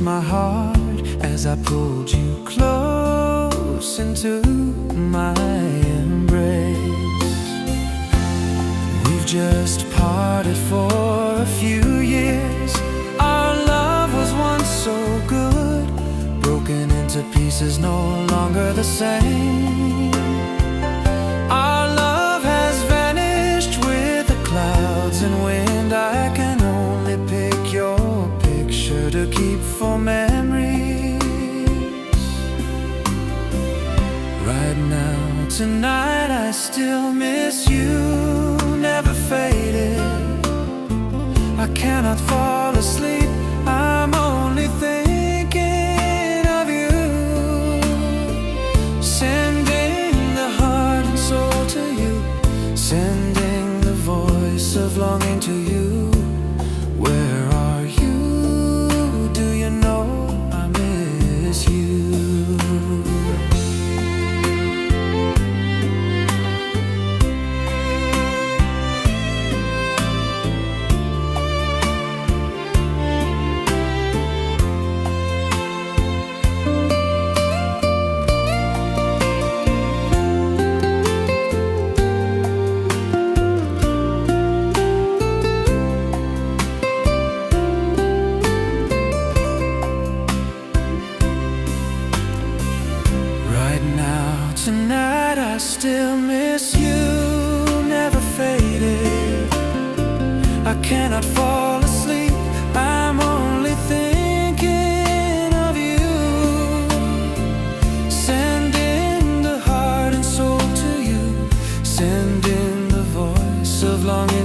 my heart as I pulled you close into my embrace. We've just parted for a few years. Our love was once so good, broken into pieces, no longer the same. Our love has vanished with the clouds and wind. I can only pick your picture to keep for memories. Right now, tonight, I still miss you, never faded. I cannot fall asleep, I'm only thinking of you. Sending the heart and soul to you, sending the voice of longing to you. Where are you? Do you know I miss you? Tonight I still miss you, never faded. I cannot fall asleep, I'm only thinking of you. Sending the heart and soul to you, sending the voice of longing